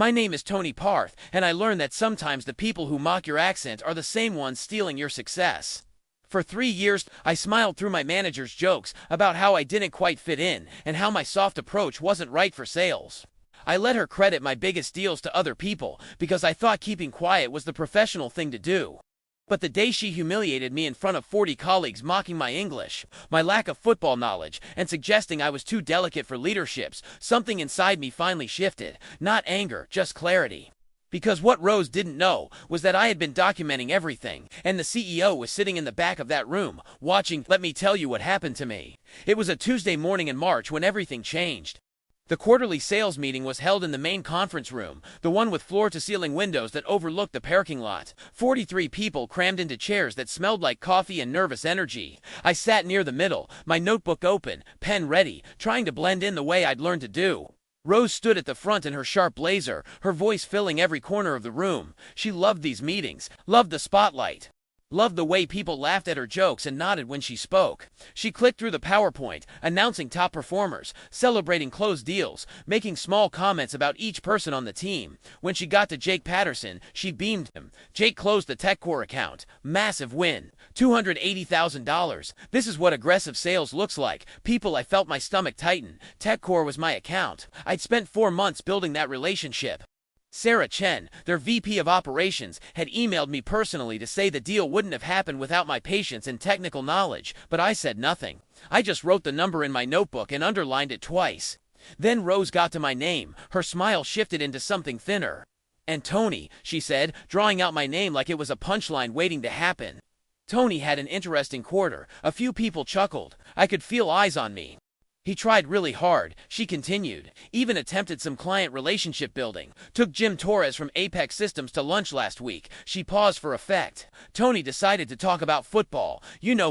My name is Tony Parth, and I learned that sometimes the people who mock your accent are the same ones stealing your success. For 3 years, I smiled through my manager's jokes about how I didn't quite fit in and how my soft approach wasn't right for sales. I let her credit my biggest deals to other people because I thought keeping quiet was the professional thing to do. But the day she humiliated me in front of 40 colleagues mocking my English, my lack of football knowledge, and suggesting I was too delicate for leaderships, something inside me finally shifted. Not anger, just clarity. Because what Rose didn't know was that I had been documenting everything, and the CEO was sitting in the back of that room, watching. Let me tell you what happened to me. It was a Tuesday morning in March when everything changed. The quarterly sales meeting was held in the main conference room, the one with floor-to-ceiling windows that overlooked the parking lot. 43 people crammed into chairs that smelled like coffee and nervous energy. I sat near the middle, my notebook open, pen ready, trying to blend in the way I'd learned to do. Rose stood at the front in her sharp blazer, her voice filling every corner of the room. She loved these meetings, loved the spotlight. Loved the way people laughed at her jokes and nodded when she spoke. She clicked through the PowerPoint, announcing top performers, celebrating closed deals, making small comments about each person on the team. When she got to Jake Patterson, she beamed him. Jake closed the TechCore account. Massive win. $280,000. This is what aggressive sales looks like. People, I felt my stomach tighten. TechCore was my account. I'd spent 4 months building that relationship. Sarah Chen, their VP of Operations, had emailed me personally to say the deal wouldn't have happened without my patience and technical knowledge, but I said nothing. I just wrote the number in my notebook and underlined it twice. Then Rose got to my name. Her smile shifted into something thinner. "And Tony," she said, drawing out my name like it was a punchline waiting to happen. Tony had an interesting quarter. A few people chuckled. I could feel eyes on me. He tried really hard, she continued, even attempted some client relationship building. Took Jim Torres from Apex Systems to lunch last week. She paused for effect. Tony decided to talk about football.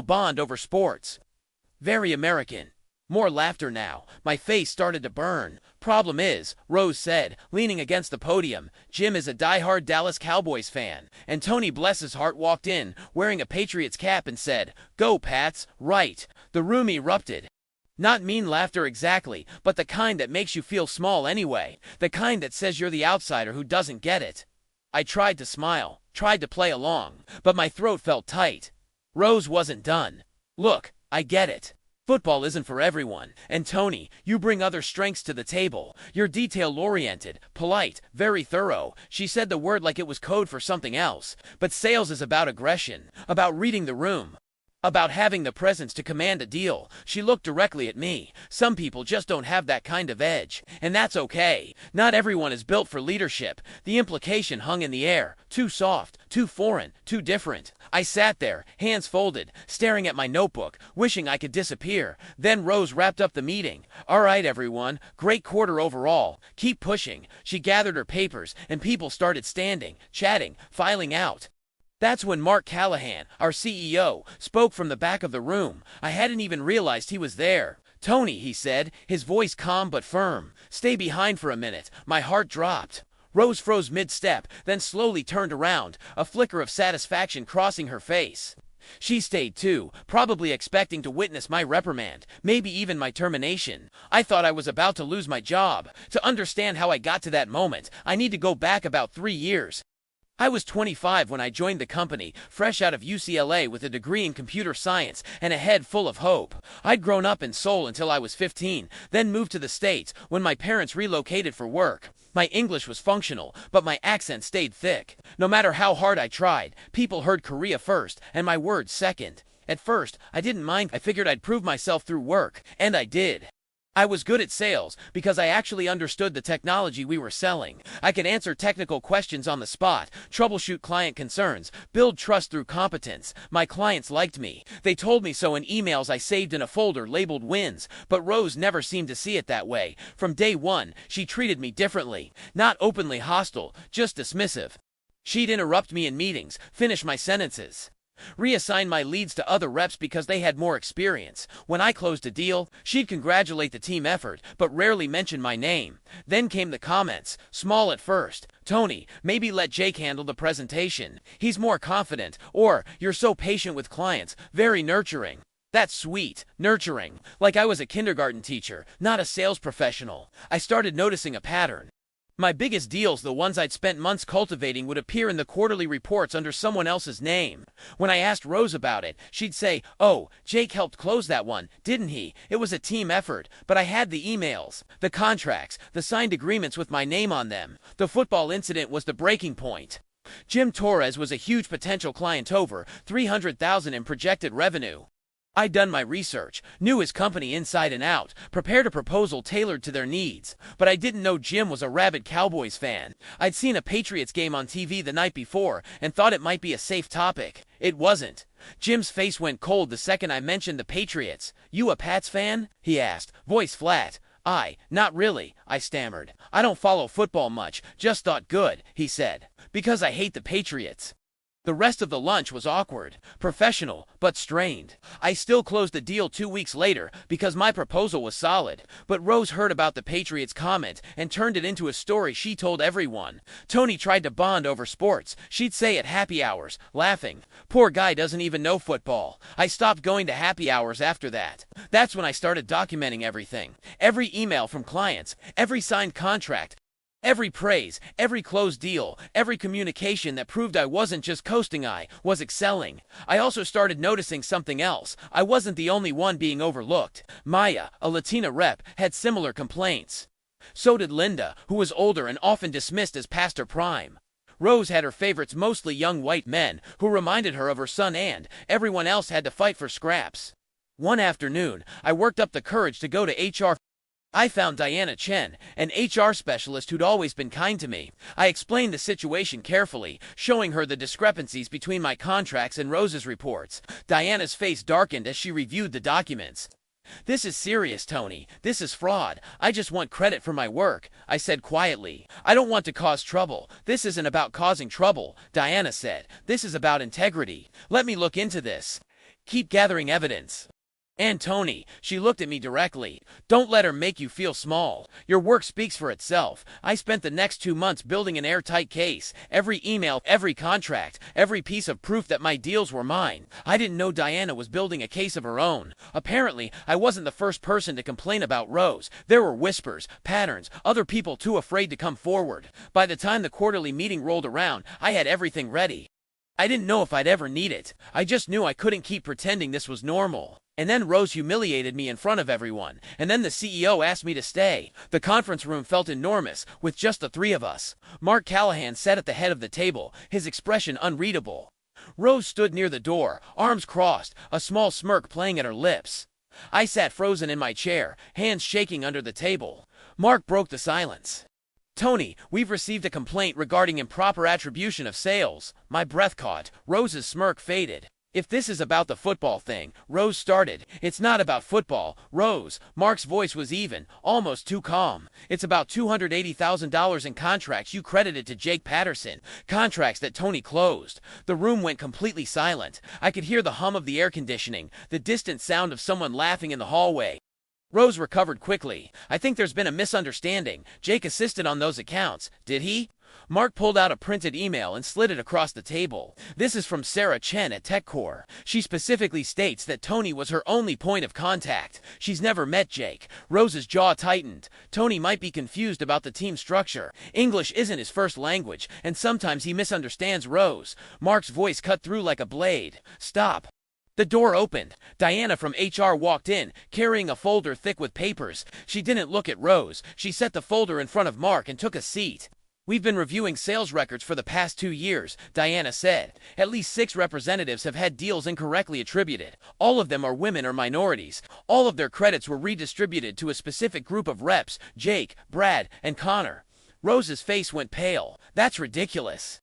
Bond over sports. Very American. More laughter now. My face started to burn. "Problem is," Rose said, leaning against the podium, "Jim is a die-hard Dallas Cowboys fan." And Tony, bless his heart, walked in, wearing a Patriots cap and said, "Go, Pats, right." The room erupted. Not mean laughter exactly, but the kind that makes you feel small anyway. The kind that says you're the outsider who doesn't get it. I tried to smile, tried to play along, but my throat felt tight. Rose wasn't done. "Look, I get it. Football isn't for everyone. And Tony, you bring other strengths to the table. You're detail-oriented, polite, very thorough." She said the word like it was code for something else. "But sales is about aggression, about reading the room. About having the presence to command a deal." She looked directly at me. "Some people just don't have that kind of edge. And that's okay. Not everyone is built for leadership." The implication hung in the air. Too soft, too foreign, too different. I sat there, hands folded, staring at my notebook, wishing I could disappear. Then Rose wrapped up the meeting. "All right, everyone. Great quarter overall. Keep pushing." She gathered her papers, and people started standing, chatting, filing out. That's when Mark Callahan, our CEO, spoke from the back of the room. I hadn't even realized he was there. "Tony," he said, his voice calm but firm, "stay behind for a minute." My heart dropped. Rose froze mid-step, then slowly turned around, a flicker of satisfaction crossing her face. She stayed too, probably expecting to witness my reprimand, maybe even my termination. I thought I was about to lose my job. To understand how I got to that moment, I need to go back about 3 years. I was 25 when I joined the company, fresh out of UCLA with a degree in computer science and a head full of hope. I'd grown up in Seoul until I was 15, then moved to the States when my parents relocated for work. My English was functional, but my accent stayed thick. No matter how hard I tried, people heard Korea first and my words second. At first, I didn't mind. I figured I'd prove myself through work, and I did. I was good at sales because I actually understood the technology we were selling. I could answer technical questions on the spot, troubleshoot client concerns, build trust through competence. My clients liked me. They told me so in emails I saved in a folder labeled wins, but Rose never seemed to see it that way. From day one, she treated me differently. Not openly hostile, just dismissive. She'd interrupt me in meetings, finish my sentences, reassign my leads to other reps because they had more experience. When I closed a deal, she'd congratulate the team effort, but rarely mention my name. Then came the comments, small at first. "Tony, maybe let Jake handle the presentation. He's more confident." Or, "You're so patient with clients, very nurturing." That's sweet, nurturing, like I was a kindergarten teacher, not a sales professional. I started noticing a pattern. My biggest deals, the ones I'd spent months cultivating, would appear in the quarterly reports under someone else's name. When I asked Rose about it, she'd say, "Oh, Jake helped close that one, didn't he? It was a team effort." But I had the emails, the contracts, the signed agreements with my name on them. The football incident was the breaking point. Jim Torres was a huge potential client, over $300,000 in projected revenue. I'd done my research, knew his company inside and out, prepared a proposal tailored to their needs. But I didn't know Jim was a rabid Cowboys fan. I'd seen a Patriots game on TV the night before and thought it might be a safe topic. It wasn't. Jim's face went cold the second I mentioned the Patriots. "You a Pats fan?" he asked, voice flat. Not really," I stammered. "I don't follow football much, just thought good," he said. "Because I hate the Patriots." The rest of the lunch was awkward, professional, but strained. I still closed the deal 2 weeks later because my proposal was solid. But Rose heard about the Patriots comment and turned it into a story she told everyone. Tony tried to bond over sports. She'd say at happy hours, laughing, "Poor guy doesn't even know football." I stopped going to happy hours after that. That's when I started documenting everything. Every email from clients, every signed contract, every praise, every closed deal, every communication that proved I wasn't just coasting, I was excelling. I also started noticing something else. I wasn't the only one being overlooked. Maya, a Latina rep, had similar complaints. So did Linda, who was older and often dismissed as past her prime. Rose had her favorites, mostly young white men, who reminded her of her son, and everyone else had to fight for scraps. One afternoon, I worked up the courage to go to HR. I found Diana Chen, an HR specialist who'd always been kind to me. I explained the situation carefully, showing her the discrepancies between my contracts and Rose's reports. Diana's face darkened as she reviewed the documents. "This is serious, Tony. This is fraud. I just want credit for my work," I said quietly. "I don't want to cause trouble." "This isn't about causing trouble," Diana said. "This is about integrity. Let me look into this. Keep gathering evidence. And Tony," she looked at me directly, "don't let her make you feel small. Your work speaks for itself." I spent the next 2 months building an airtight case. Every email, every contract, every piece of proof that my deals were mine. I didn't know Diana was building a case of her own. Apparently, I wasn't the first person to complain about Rose. There were whispers, patterns, other people too afraid to come forward. By the time the quarterly meeting rolled around, I had everything ready. I didn't know if I'd ever need it. I just knew I couldn't keep pretending this was normal. And then Rose humiliated me in front of everyone. And then the CEO asked me to stay. The conference room felt enormous, with just the 3 of us. Mark Callahan sat at the head of the table, his expression unreadable. Rose stood near the door, arms crossed, a small smirk playing at her lips. I sat frozen in my chair, hands shaking under the table. Mark broke the silence. "Tony, we've received a complaint regarding improper attribution of sales." My breath caught. Rose's smirk faded. "If this is about the football thing," Rose started. "It's not about football, Rose." Mark's voice was even, almost too calm. "It's about $280,000 in contracts you credited to Jake Patterson. Contracts that Tony closed." The room went completely silent. I could hear the hum of the air conditioning, the distant sound of someone laughing in the hallway. Rose recovered quickly. "I think there's been a misunderstanding. Jake assisted on those accounts, did he?" Mark pulled out a printed email and slid it across the table. "This is from Sarah Chen at TechCore. She specifically states that Tony was her only point of contact. She's never met Jake." Rose's jaw tightened. Tony might be confused about the team structure. English isn't his first language, and sometimes he misunderstands Rose. Mark's voice cut through like a blade. "Stop." The door opened. Diana from HR walked in, carrying a folder thick with papers. She didn't look at Rose. She set the folder in front of Mark and took a seat. "We've been reviewing sales records for the past 2 years, Diana said. At least 6 representatives have had deals incorrectly attributed. All of them are women or minorities. All of their credits were redistributed to a specific group of reps, Jake, Brad, and Connor." Rose's face went pale. "That's ridiculous.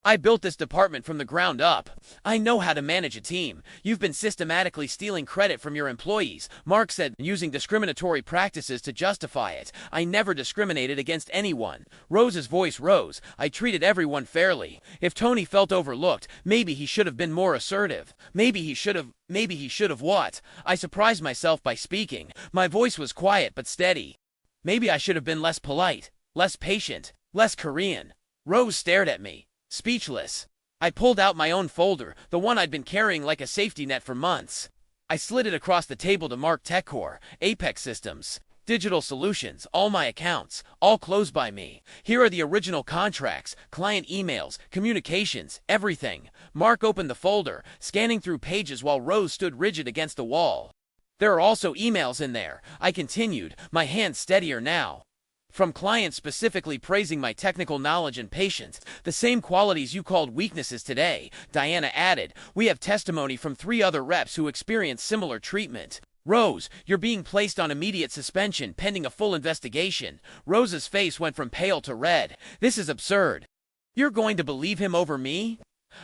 I built this department from the ground up. I know how to manage a team. You've been systematically stealing credit from your employees," Mark said, using discriminatory practices to justify it. "I never discriminated against anyone." Rose's voice rose. "I treated everyone fairly. If Tony felt overlooked, maybe he should have been more assertive. Maybe he should have what?" I surprised myself by speaking. My voice was quiet but steady. "Maybe I should have been less polite, less patient, less Korean." Rose stared at me, speechless. I pulled out my own folder, the one I'd been carrying like a safety net for months. I slid it across the table to Mark. "TechCore, Apex Systems. Digital solutions, all my accounts, all closed by me. Here are the original contracts, client emails, communications, everything. Mark opened the folder, scanning through pages while Rose stood rigid against the wall. There are also emails in there, I continued, my hand steadier now. From clients specifically praising my technical knowledge and patience, the same qualities you called weaknesses today, Diana added. We have testimony from 3 other reps who experienced similar treatment. Rose, you're being placed on immediate suspension pending a full investigation. Rose's face went from pale to red. This is absurd. You're going to believe him over me?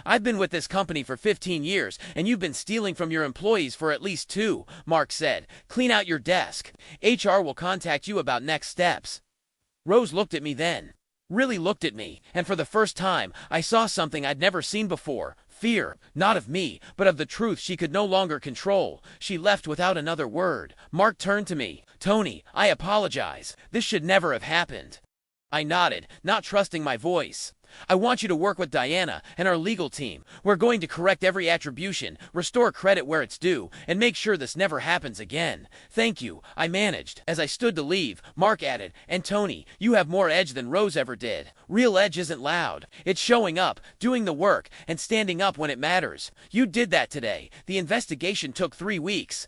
I've been with this company for 15 years, and you've been stealing from your employees for at least 2, Mark said. Clean out your desk. HR will contact you about next steps. Rose looked at me then. Really looked at me, and for the first time, I saw something I'd never seen before. Fear, not of me, but of the truth she could no longer control. She left without another word. Mark turned to me. Tony, I apologize. This should never have happened. I nodded, not trusting my voice. I want you to work with Diana and our legal team. We're going to correct every attribution, restore credit where it's due, and make sure this never happens again. Thank you, I managed. As I stood to leave, Mark added, and Tony, you have more edge than Rose ever did. Real edge isn't loud. It's showing up, doing the work, and standing up when it matters. You did that today. The investigation took 3 weeks.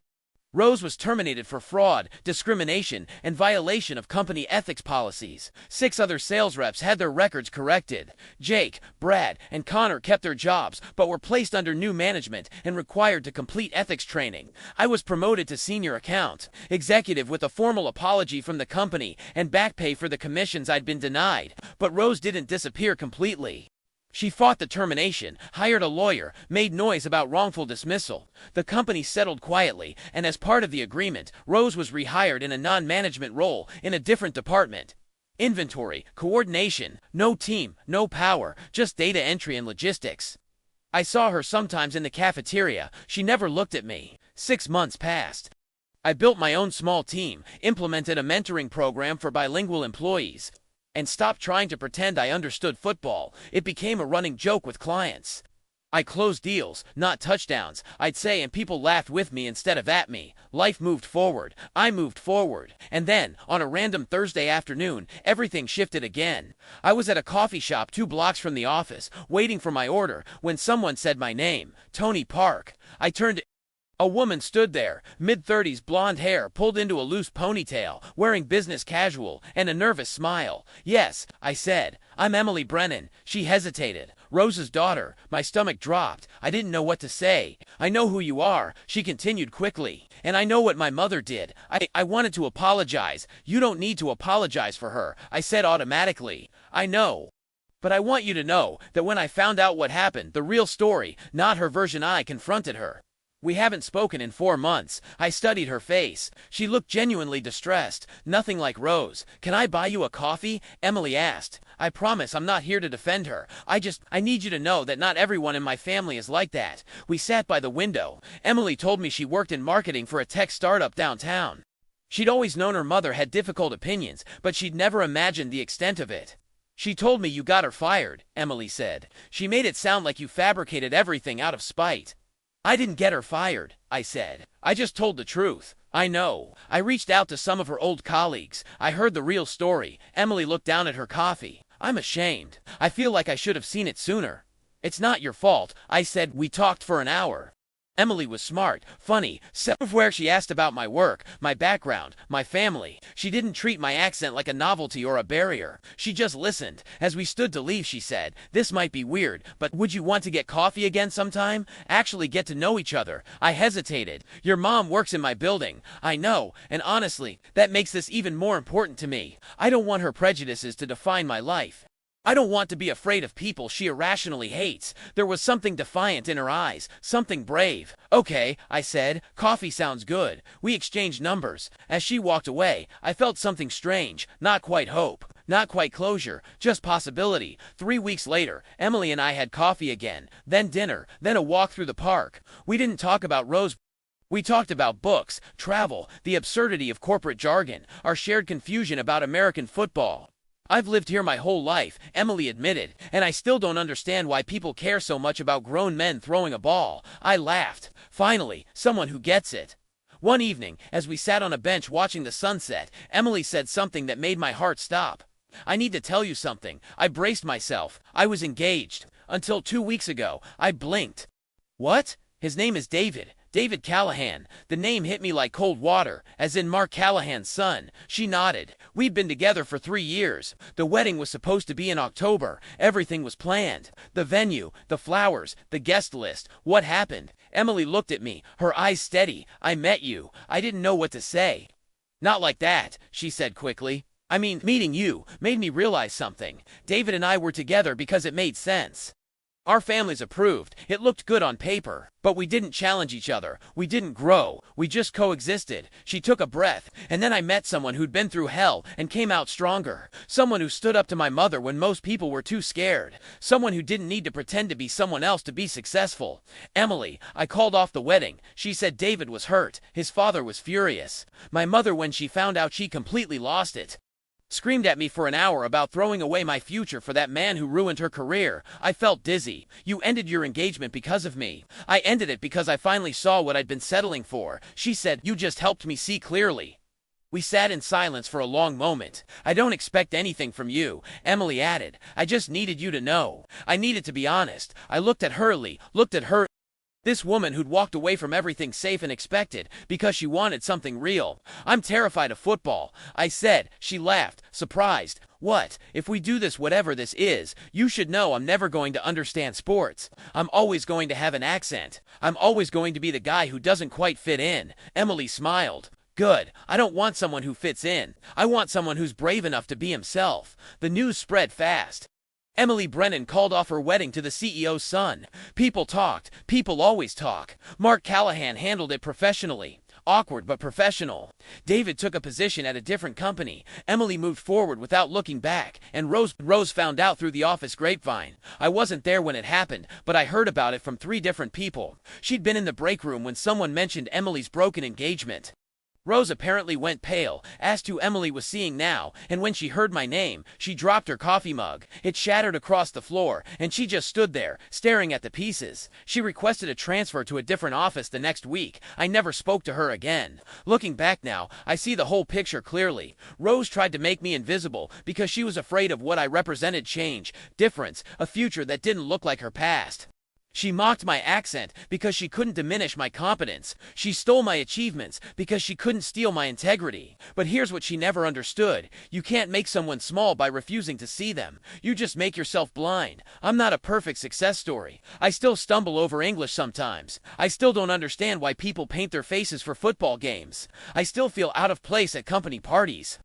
Rose was terminated for fraud, discrimination, and violation of company ethics policies. 6 other sales reps had their records corrected. Jake, Brad, and Connor kept their jobs, but were placed under new management and required to complete ethics training. I was promoted to senior account executive with a formal apology from the company and back pay for the commissions I'd been denied. But Rose didn't disappear completely. She fought the termination, hired a lawyer, made noise about wrongful dismissal. The company settled quietly, and as part of the agreement, Rose was rehired in a non-management role in a different department. Inventory, coordination, no team, no power, just data entry and logistics. I saw her sometimes in the cafeteria. She never looked at me. 6 months passed. I built my own small team, implemented a mentoring program for bilingual employees, and stopped trying to pretend I understood football. It became a running joke with clients. I closed deals, not touchdowns, I'd say, and people laughed with me instead of at me. Life moved forward. I moved forward. And then, on a random Thursday afternoon, everything shifted again. I was at a coffee shop 2 blocks from the office, waiting for my order, when someone said my name, Tony Park. I turned. A woman stood there, mid-30s, blonde hair pulled into a loose ponytail, wearing business casual, and a nervous smile. Yes, I said. I'm Emily Brennan. She hesitated. Rose's daughter. My stomach dropped. I didn't know what to say. I know who you are, she continued quickly. And I know what my mother did. I wanted to apologize. You don't need to apologize for her, I said automatically. I know. But I want you to know that when I found out what happened, the real story, not her version, I confronted her. We haven't spoken in 4 months. I studied her face. She looked genuinely distressed, nothing like Rose. Can I buy you a coffee? Emily asked. I promise I'm not here to defend her. I need you to know that not everyone in my family is like that. We sat by the window. Emily told me she worked in marketing for a tech startup downtown. She'd always known her mother had difficult opinions, but she'd never imagined the extent of it. She told me you got her fired, Emily said. She made it sound like you fabricated everything out of spite. I didn't get her fired, I said. I just told the truth. I know. I reached out to some of her old colleagues. I heard the real story. Emily looked down at her coffee. I'm ashamed. I feel like I should have seen it sooner. It's not your fault, I said. We talked for an hour. Emily was smart, funny, self-aware. She asked about my work, my background, my family. She didn't treat my accent like a novelty or a barrier. She just listened. As we stood to leave, she said, this might be weird, but would you want to get coffee again sometime? Actually get to know each other. I hesitated. Your mom works in my building. I know, and honestly, that makes this even more important to me. I don't want her prejudices to define my life. I don't want to be afraid of people she irrationally hates. There was something defiant in her eyes, something brave. Okay, I said, coffee sounds good. We exchanged numbers. As she walked away, I felt something strange, not quite hope, not quite closure, just possibility. 3 weeks later, Emily and I had coffee again, then dinner, then a walk through the park. We didn't talk about Rose. We talked about books, travel, the absurdity of corporate jargon, our shared confusion about American football. I've lived here my whole life, Emily admitted, and I still don't understand why people care so much about grown men throwing a ball. I laughed. Finally, someone who gets it. One evening, as we sat on a bench watching the sunset, Emily said something that made my heart stop. "I need to tell you something." I braced myself. I was engaged. Until 2 weeks ago, I blinked. "What?" "His name is David. David Callahan." The name hit me like cold water, as in Mark Callahan's son. She nodded. "We'd been together for 3 years. The wedding was supposed to be in October. Everything was planned. The venue, the flowers, the guest list. What happened?" Emily looked at me, her eyes steady. "I met you. I didn't know what to say." "Not like that," she said quickly. "I mean, meeting you made me realize something. David and I were together because it made sense. Our families approved. It looked good on paper. But we didn't challenge each other. We didn't grow. We just coexisted." She took a breath. "And then I met someone who'd been through hell and came out stronger. Someone who stood up to my mother when most people were too scared. Someone who didn't need to pretend to be someone else to be successful." "Emily, I called off the wedding." She said David was hurt. His father was furious. My mother, when she found out, she completely lost it. Screamed at me for an hour about throwing away my future for that man who ruined her career. I felt dizzy. "You ended your engagement because of me." "I ended it because I finally saw what I'd been settling for." She said, "You just helped me see clearly." We sat in silence for a long moment. "I don't expect anything from you," Emily added. "I just needed you to know. I needed to be honest." I looked at her. This woman who'd walked away from everything safe and expected because she wanted something real. "I'm terrified of football," I said. She laughed, surprised. "What? If we do this, whatever this is, you should know I'm never going to understand sports. I'm always going to have an accent. I'm always going to be the guy who doesn't quite fit in." Emily smiled. "Good. I don't want someone who fits in. I want someone who's brave enough to be himself." The news spread fast. Emily Brennan called off her wedding to the CEO's son. People talked. People always talk. Mark Callahan handled it professionally. Awkward but professional. David took a position at a different company. Emily moved forward without looking back, and Rose found out through the office grapevine. I wasn't there when it happened, but I heard about it from 3 different people. She'd been in the break room when someone mentioned Emily's broken engagement. Rose apparently went pale, asked who Emily was seeing now, and when she heard my name, she dropped her coffee mug. It shattered across the floor, and she just stood there, staring at the pieces. She requested a transfer to a different office the next week. I never spoke to her again. Looking back now, I see the whole picture clearly. Rose tried to make me invisible because she was afraid of what I represented: change, difference, a future that didn't look like her past. She mocked my accent because she couldn't diminish my competence. She stole my achievements because she couldn't steal my integrity. But here's what she never understood. You can't make someone small by refusing to see them. You just make yourself blind. I'm not a perfect success story. I still stumble over English sometimes. I still don't understand why people paint their faces for football games. I still feel out of place at company parties.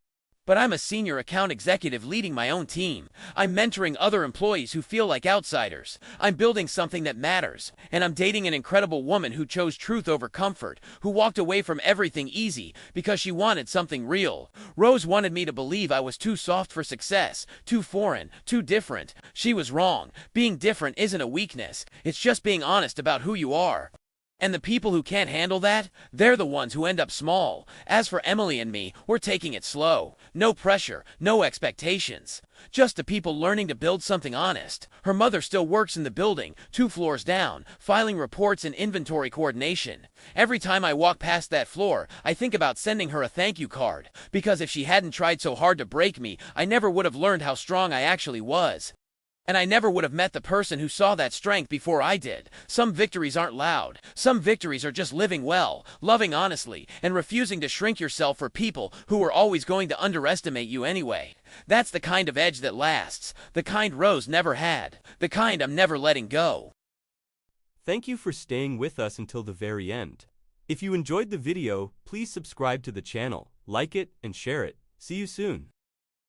But I'm a senior account executive leading my own team. I'm mentoring other employees who feel like outsiders. I'm building something that matters. And I'm dating an incredible woman who chose truth over comfort, who walked away from everything easy because she wanted something real. Rose wanted me to believe I was too soft for success, too foreign, too different. She was wrong. Being different isn't a weakness. It's just being honest about who you are. And the people who can't handle that, they're the ones who end up small. As for Emily and me, we're taking it slow. No pressure, no expectations. Just the people learning to build something honest. Her mother still works in the building, 2 floors down, filing reports and inventory coordination. Every time I walk past that floor, I think about sending her a thank you card. Because if she hadn't tried so hard to break me, I never would have learned how strong I actually was. And I never would have met the person who saw that strength before I did. Some victories aren't loud. Some victories are just living well, loving honestly, and refusing to shrink yourself for people who are always going to underestimate you anyway. That's the kind of edge that lasts. The kind Rose never had. The kind I'm never letting go. Thank you for staying with us until the very end. If you enjoyed the video, please subscribe to the channel, like it, and share it. See you soon.